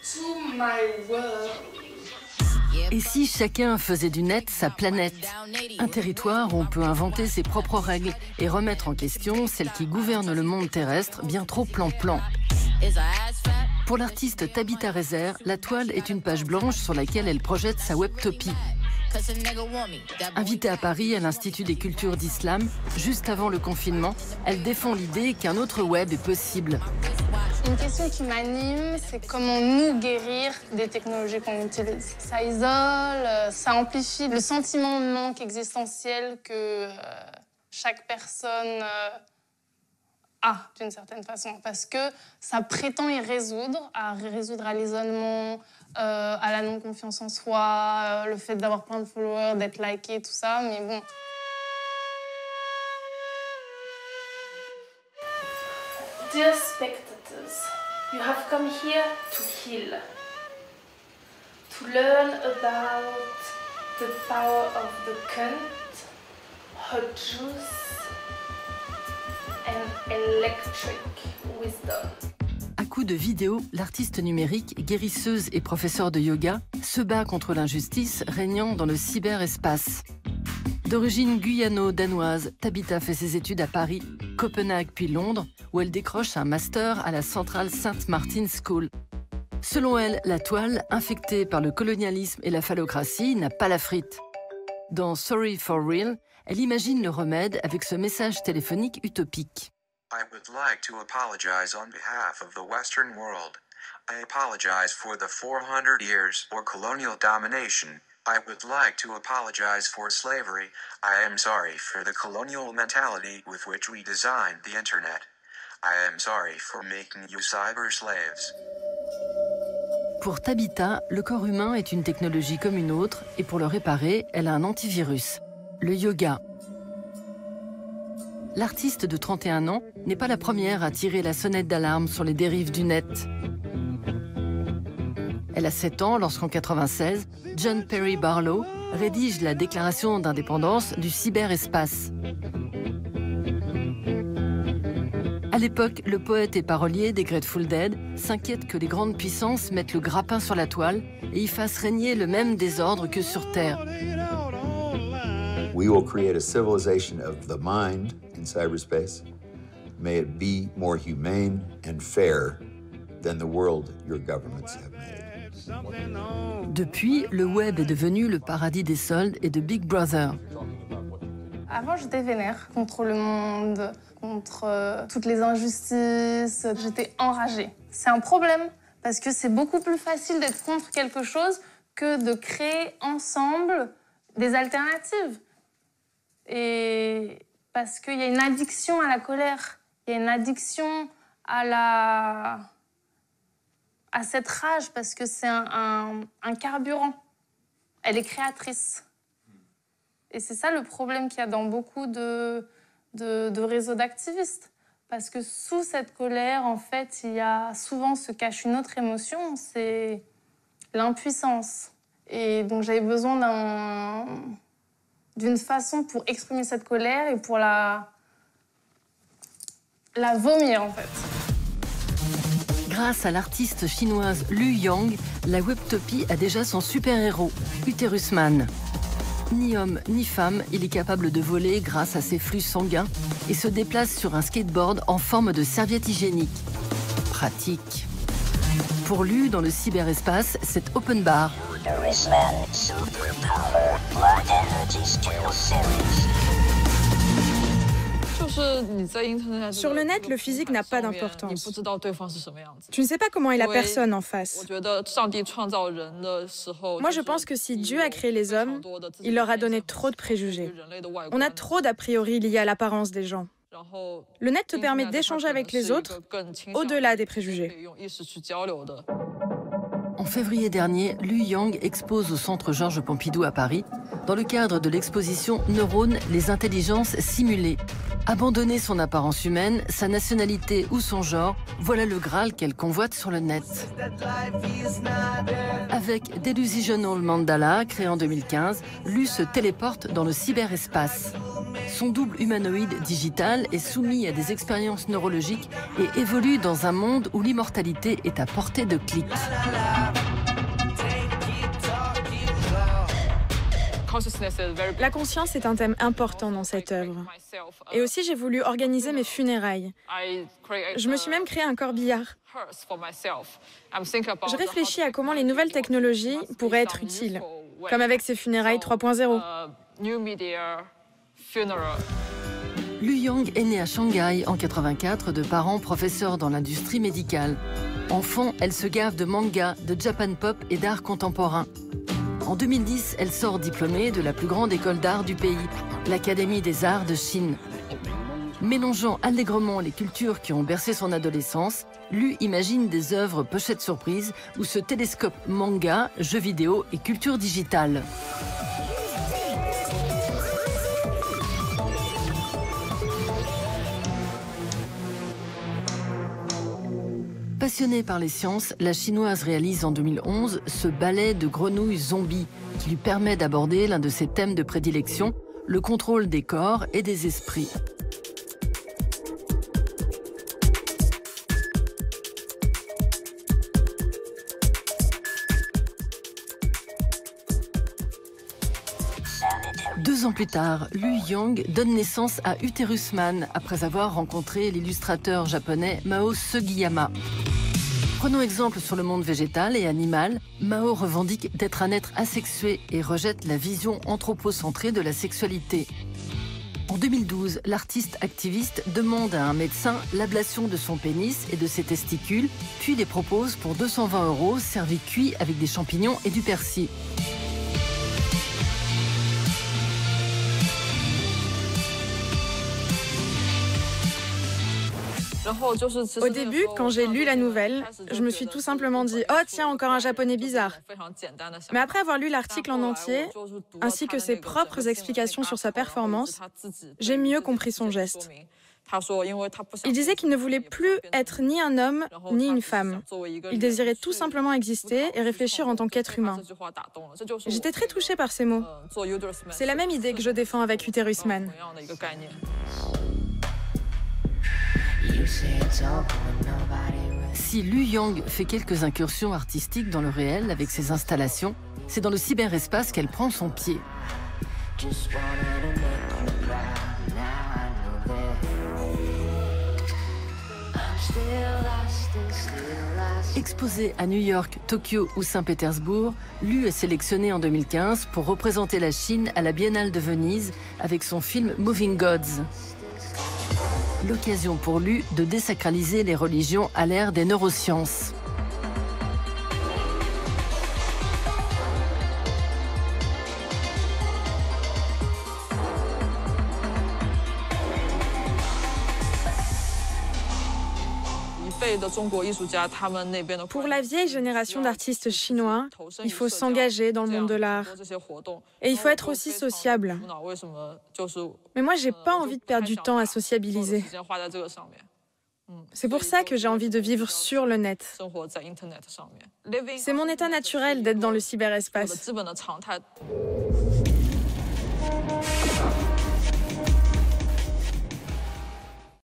to my world. Et si chacun faisait du net sa planète? Un territoire où on peut inventer ses propres règles et remettre en question celles qui gouvernent le monde terrestre bien trop plan-plan. Pour l'artiste Tabitha Rezer, la toile est une page blanche sur laquelle elle projette sa webtopie. Invitée à Paris à l'Institut des cultures d'Islam, juste avant le confinement, elle défend l'idée qu'un autre web est possible. Une question qui m'anime, c'est comment nous guérir des technologies qu'on utilise. Ça isole, ça amplifie le sentiment de manque existentiel que chaque personne a, d'une certaine façon. Parce que ça prétend y résoudre à l'isolement, à la non-confiance en soi, le fait d'avoir plein de followers, d'être liké, tout ça, mais bon. Dear spectators, you have come here to heal, to learn about the power of the cunt, hot juice and electric wisdom. À coups de vidéos, l'artiste numérique, guérisseuse et professeure de yoga se bat contre l'injustice régnant dans le cyberespace. D'origine guyano-danoise, Tabitha fait ses études à Paris, Copenhague puis Londres, où elle décroche un master à la Central St. Martin's School. Selon elle, la toile, infectée par le colonialisme et la phallocratie, n'a pas la frite. Dans Sorry for Real, elle imagine le remède avec ce message téléphonique utopique. I would like to apologize on behalf of the Western world. I apologize for the 400 years of colonial domination. I would like to apologize for slavery. I am sorry for the colonial mentality with which we designed the internet. I am sorry for making you cyber slaves. Pour Tabitha, le corps humain est une technologie comme une autre et pour le réparer, elle a un antivirus, le yoga. L'artiste de 31 ans n'est pas la première à tirer la sonnette d'alarme sur les dérives du net. Elle a 7 ans lorsqu'en 1996, John Perry Barlow rédige la déclaration d'indépendance du cyberespace. À l'époque, le poète et parolier des Grateful Dead s'inquiète que les grandes puissances mettent le grappin sur la toile et y fassent régner le même désordre que sur Terre. We will create a civilization of the mind in cyberspace. May it be more humane and fair than the world your governments have made. Depuis, le web est devenu le paradis des soldes et de Big Brother. Avant, j'étais vénère contre le monde, contre toutes les injustices. J'étais enragée. C'est un problème, parce que c'est beaucoup plus facile d'être contre quelque chose que de créer ensemble des alternatives. Et parce qu'il y a une addiction à la colère, il y a une addiction à cette rage, parce que c'est un carburant. Elle est créatrice. Et c'est ça le problème qu'il y a dans beaucoup de réseaux d'activistes. Parce que sous cette colère, en fait, souvent se cache une autre émotion, c'est l'impuissance. Et donc j'avais besoin d'une façon pour exprimer cette colère et pour la vomir, en fait. Grâce à l'artiste chinoise Lu Yang, la webtopie a déjà son super-héros, Uterus Man. Ni homme ni femme, il est capable de voler grâce à ses flux sanguins et se déplace sur un skateboard en forme de serviette hygiénique. Pratique. Pour Lu, dans le cyberespace, c'est open bar. Uterus Man Superpower Blood Energy Skill Series. Sur le net, le physique n'a pas d'importance. Tu ne sais pas comment est la personne en face. Moi, je pense que si Dieu a créé les hommes, il leur a donné trop de préjugés. On a trop d'a priori liés à l'apparence des gens. Le net te permet d'échanger avec les autres au-delà des préjugés. En février dernier, Lu Yang expose au Centre Georges Pompidou à Paris, dans le cadre de l'exposition Neurones, les intelligences simulées. Abandonner son apparence humaine, sa nationalité ou son genre, voilà le Graal qu'elle convoite sur le net. Avec Delusional Mandala, créé en 2015, Lu se téléporte dans le cyberespace. Son double humanoïde digital est soumis à des expériences neurologiques et évolue dans un monde où l'immortalité est à portée de clic. La conscience est un thème important dans cette œuvre. Et aussi, j'ai voulu organiser mes funérailles. Je me suis même créé un corbillard. Je réfléchis à comment les nouvelles technologies pourraient être utiles, comme avec ces funérailles 3.0. Lu Yang est née à Shanghai en 84 de parents professeurs dans l'industrie médicale. Enfant, elle se gave de manga, de Japan pop et d'art contemporain. En 2010, elle sort diplômée de la plus grande école d'art du pays, l'Académie des Arts de Chine. Mélangeant allègrement les cultures qui ont bercé son adolescence, Lu imagine des œuvres pochettes surprises où se télescope manga, jeux vidéo et culture digitale. Passionnée par les sciences, la Chinoise réalise en 2011 ce ballet de grenouilles zombies qui lui permet d'aborder l'un de ses thèmes de prédilection, le contrôle des corps et des esprits. Deux ans plus tard, Lu Yang donne naissance à Uterus Man après avoir rencontré l'illustrateur japonais Mao Sugiyama. Prenons exemple sur le monde végétal et animal. Mao revendique d'être un être asexué et rejette la vision anthropocentrée de la sexualité. En 2012, l'artiste activiste demande à un médecin l'ablation de son pénis et de ses testicules, puis les propose pour 220 € servis cuits avec des champignons et du persil. Au début, quand j'ai lu la nouvelle, je me suis tout simplement dit « Oh tiens, encore un japonais bizarre ». Mais après avoir lu l'article en entier, ainsi que ses propres explications sur sa performance, j'ai mieux compris son geste. Il disait qu'il ne voulait plus être ni un homme ni une femme. Il désirait tout simplement exister et réfléchir en tant qu'être humain. J'étais très touchée par ces mots. C'est la même idée que je défends avec Uterus Man. Si Lu Yang fait quelques incursions artistiques dans le réel avec ses installations, c'est dans le cyberespace qu'elle prend son pied. Exposée à New York, Tokyo ou Saint-Pétersbourg, Lu est sélectionnée en 2015 pour représenter la Chine à la Biennale de Venise avec son film Moving Gods. L'occasion pour Lu de désacraliser les religions à l'ère des neurosciences. Pour la vieille génération d'artistes chinois, il faut s'engager dans le monde de l'art. Et il faut être aussi sociable. Mais moi, j'ai pas envie de perdre du temps à sociabiliser. C'est pour ça que j'ai envie de vivre sur le net. C'est mon état naturel d'être dans le cyberespace.